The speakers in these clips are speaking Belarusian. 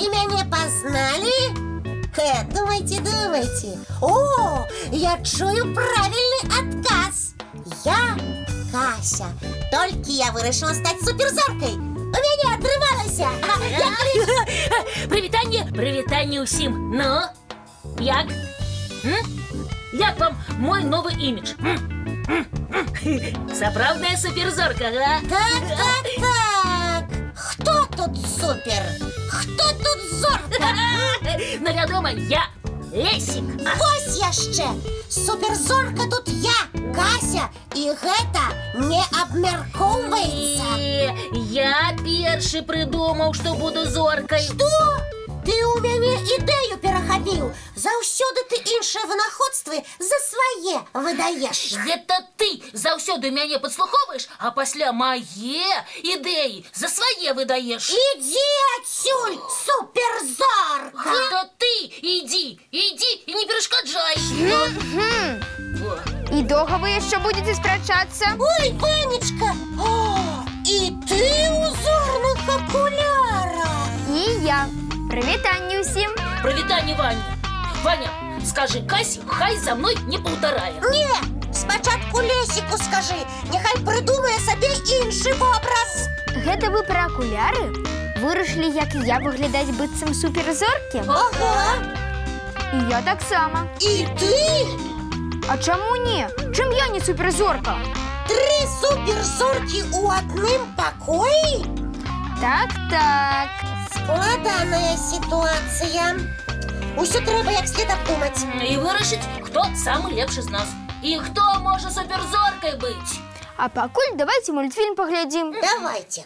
И мяне познали? Думайте, думайте. О, я чую правильный отказ. Я Кася. Только я вырашила стать суперзоркой. У меня отрывалася. Привітання усім. Ну, як? Як вам мой новый имидж? Сапраўдная суперзорка, да? Так. Кто тут супер? Кто тут зорка? Ну, вядома, я Лесик. Вось яшчэ. Суперзорка тут я, Кася. И гэта не абмяркоўваецца. Я першы придумаў, што буду зоркай. Што? Ты у мяне ідэю перахапіў. Заўсёды ты іншыя вынаходствы за свае выдаеш. Гэта ты заўсёды мяне падслухоўваеш, а пасля мае ідэі за свае выдаеш. Ідзі адсюль, суперзорка. Гэта ты ідзі і не перашкаджай. І доўга вы яшчэ будзеце спрачацца? Ой, Ванечка, і ты ў зорных акулярах. І я. Прывітанне ўсім. Прывітанне, Ваня. Ваня, скажи Касі, хай за мной не паўтарае. Не, спачатку Лесіку скажы, няхай прыдумае сабе іншы вобраз. Гэта вы пра акуляры? Вырашылі, як і я выглядаць быццам суперзоркі? Ага. І я таксама. І ты? А чаму не? Чым я не суперзорка? 3 суперзоркі ў адным пакоі? Так. Складаная ситуація. Усё трэба як след абдумаць. І вырашыць, хто самы лепшы з нас. І хто можа суперзоркай быць. А пакуль давайте мультфільм паглядзім. Давайте.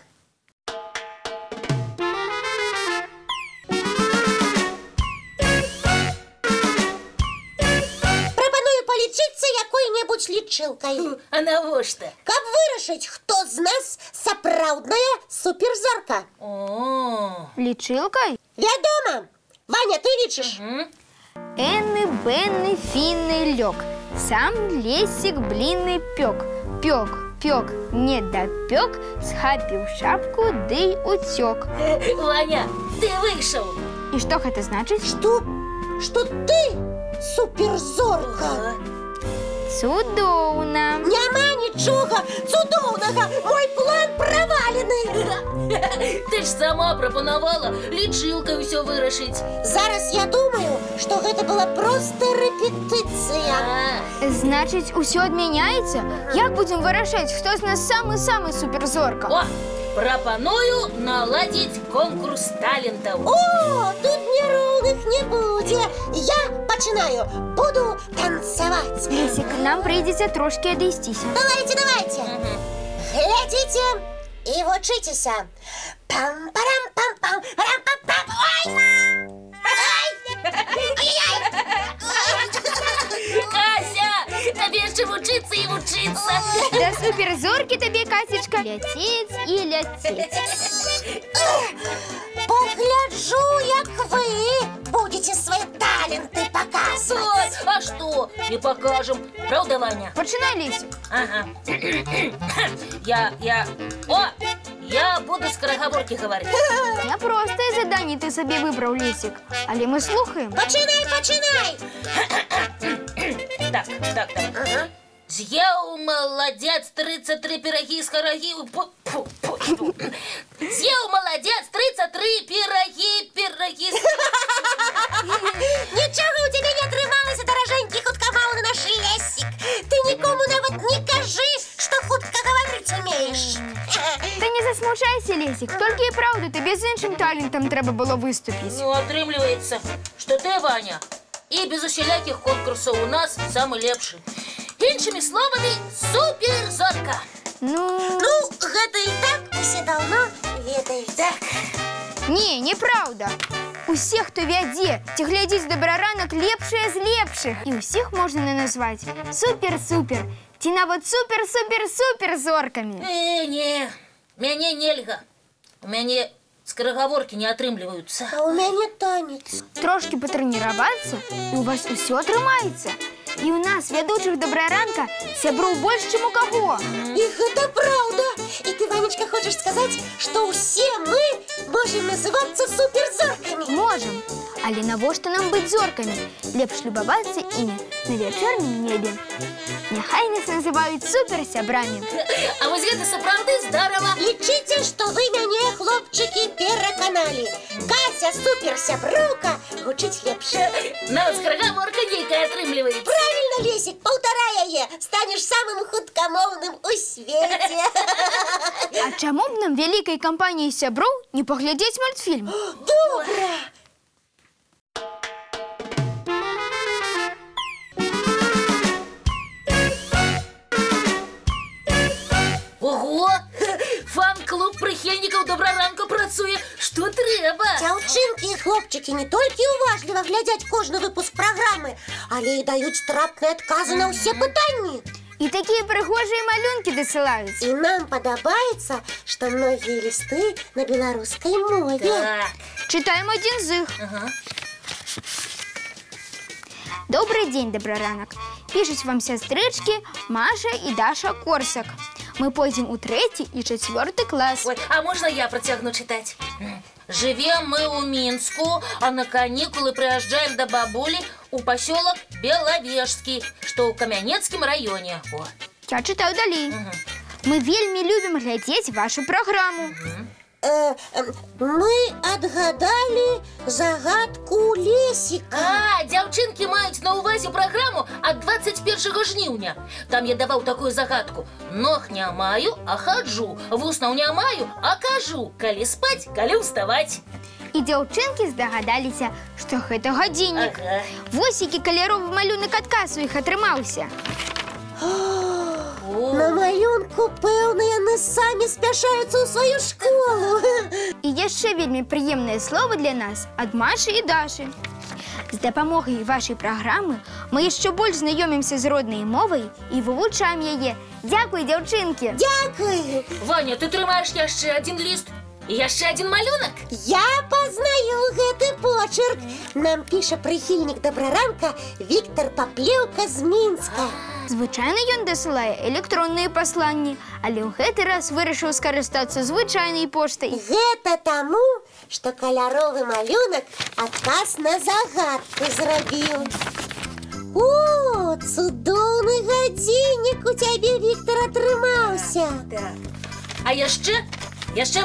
Прапаную палічыцца якой-небудзь лічылкай. А навошта? Каб вырашыць, хто з нас сапраўдная суперзорка. О. Лічылкай? Вядома. Ваня, ты лічыш? Энны, Бенны, Фінны, лёг. Сам Лесік бліны пёк. Пёк, не дапёк, схапіў шапку, ды уцёк. Ваня, ты выйшаў. І што гэта значыць? Што ты суперзорка. Цудоўна. Няма нічога цудоўнага. Мой план правалены. Ты ж сама прапанавала лічылкай усё вырашыць. Зараз я думаю, што гэта была проста рэпетыцыя. Значыць, усё адмяняецца? Як будзем вырашаць, хто з нас самы-самы суперзорка? О, прапаную наладзіць конкурс талентаў. О, тут няроўных не будзе. Я пачынаю. Буду танцаваць. Лесік, нам прыйдзецца трошкі адысціся. Давайте. Глядзіце і вучыцеся. Пам-парам-пам-пам, рам-пам-пам. Кася, табе яшчэ вучыцца і вучыцца. Да суперзоркі табе, Касечка, ляцець і ляцець. Погляджу, як вы будете свае таленты показывать. А што? І покажем. Правда, Ваня? Пачынай, Лесік. Ага. Я буду скороговорки говорить. Няпростае заданне ты сабе выбраў, Лесік. Але мы слухаем. Пачынай. Так. Ага. З'еў молодец 33 пироги с хараги. З'еў молодец 33 пироги. Нічога у тебе не атрымалася, даражэнькі хуткамоўны наш Лесік. Ты нікому нават не кажы, што хутка гаварыць умееш. Ты не засмучайся, Лесік. Толькі і праўда, табе з іншым талентам трэба было выступіць. Ну, атрымліваецца, што ты, Ваня, і без усялякіх конкурсаў у нас самы лепшы. Іншымі словамі, суперзорка. Ну, гэта і так усе даўно ведаюць. Так. Не, неправда. Усе, хто вядзе ці глядзіць «Добраранак», лепшыя з лепшых. І ўсіх можна назваць супер-супер ці нават супер-супер-супер зоркамі. Не, мяне нельга. У мяне скороговоркі не атрымліваюцца. А у мяне танец. Трошкі патрэніравацца, і у вас усё атрымаецца. І ў нас, вядучых «Добраранка», сяброў больш, чым у каго. І гэта праўда. І ты, Ванечка, хочаш хочешь сказать, что все мы можем называться суперзорками? Можем. Але навошта нам быць зоркамі? Лепш любавацца імі на вячэрнім небе. Няхай нас называюць суперсябрамі. А вось гэта сапраўды здарова. Лічыце, што вы мяне, хлопчыкі, пераканалі. Кася суперсяброўка гучыць лепш. Нават скарагаворка нейкая атрымліваецца. Правильно, Лесик, паўтарай яе. Станеш самым хуткамоўным у свеце. А чаму б нам вялікай кампаніяй сяброў не паглядзець мультфільм? Добра! Ого! Фан-клуб прыхільнікаў добраранку працуе, што трэба. Дзяўчынкі і хлопчыкі не толькі уважліва глядзяць кожны выпуск праграмы, але і даюць трапныя адказы на ўсе пытанні. І такія прыгожыя малюнкі дасылаюць. І нам падабаецца, што многія лісты на беларускай мове. Так. Чытаем адзін з іх. Ага. Добрый дзень, добраранак. Пішуць вам сястрычкі Маша і Даша Корсак. Мы пойдзем у 3 і 4 клас. Ой, а можна я працягну чытаць? Живем мы у Мінску, а на каникулы приезжаем до бабули у поселок Беловежский, что ў Камянецкім раёне. О. Я чытаю далей. Мы вельмі любім глядзець вашу праграму. Мы адгадалі загадку Лесіка. А, дзяўчынкі маюць на ўвазе праграму ад 21 жніўня. Там я даваў такую загадку. Ног не маю, а хаджу. Вуснаў не маю, а кажу. Калі спаць, калі ўставаць. І дзяўчынкі здагадаліся, што гэта гадзіннік. Ага. Вось які каляровы малюнак адказу іх атрымаўся. На малюнку, пэўна, яны самі спяшаюцца ў сваю школу. І яшчэ вельмі прыемнае слова для нас ад Машы і Дашы. З дапамогай вашай праграмы мы яшчэ больш знаёмімся з роднай мовай і вывучаем яе. Дзякуй, дзяўчынкі! Дзякуй! Ваня, ты трымаеш яшчэ адзін ліст? І яшчэ адзін малюнак? Я пазнаю гэты почерк. Нам піша прыхільнік добраранка Віктор Паплеўка з Мінска. Звычайна ён дасылае электронныя пасланні, але ў гэты раз вырашыў скарыстацца звычайнай поштай. Гэта таму, што каляровы малюнак адказ на загадку зрабіў. О, цудоўны гадзіннік у цябе, Віктор, атрымаўся. А яшчэ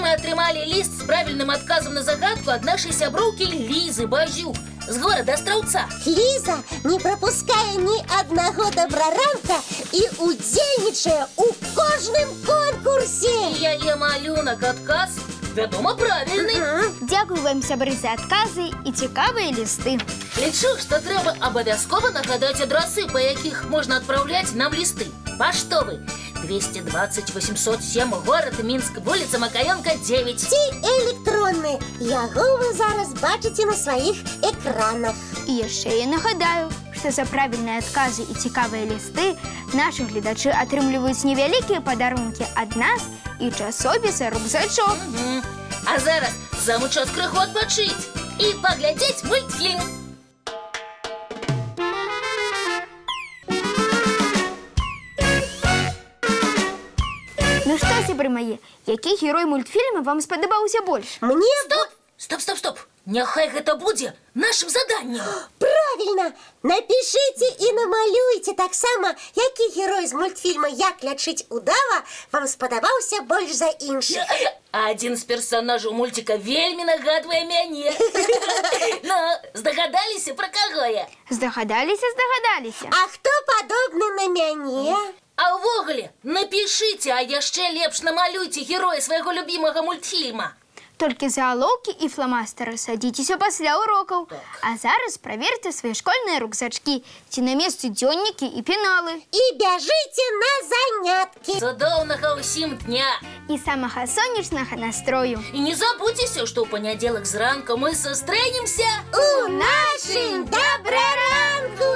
мы атрымалі ліст з правільным адказам на загадку ад нашай сяброўкі Лізы Базюк з горада Астраўца. Ліза не прапускае ні аднаго добраранка і удзельнічае ў кожным конкурсе. І яе малюнак адказ, вядома, правільны. Дзякуй вам, сябры, за адказы і цікавыя лісты. Лічу, што трэба абавязкова нагадаць адрасы, па якіх можна адпраўляць нам лісты. Паштовы 220 807, горад Мінск, вуліца Макаёнка, 9. Ці электронны. Яго вы зараз бачыце на сваіх экранах. І яшчэ я нагадаю, што за правільныя адказы і цікавыя лісты нашы гледачы атрымліваюць невялікія падарункі ад нас і часопіса «Рюкзачок». А зараз самы час крыху адпачыць і паглядзець мультфільм. Ну што, сябры мае, які герой мультфільма вам спадабаўся больш? Мне... Стоп! Няхай гэта будзе нашым заданнем. Правильно! Напишите і намалюйте таксама, які герой з мультфільма «Як лячыць удава» вам спадабаўся больш за іншых. Адзін з персонажаў мультика вельмі нагадвае мяне. Ну, здагадаліся, пра каго я? Здагадаліся. А хто падобны на мяне? А ўвогуле, напішыце, а яшчэ лепш намалюйце героя свайго любімага мультфільма. Толькі загалоўкі і фламастары садзіцеся пасля урокаў. А зараз праверьте свае школьныя рюкзачкі, ці на месцы дзённікі і пеналы. І бяжыце на заняткі. Цудоўнага ўсім дня! І самага сонечнага настрою. І не забудзьцеся, што ў панядзелак зранку мы сустрэнемся У нашым добраранку!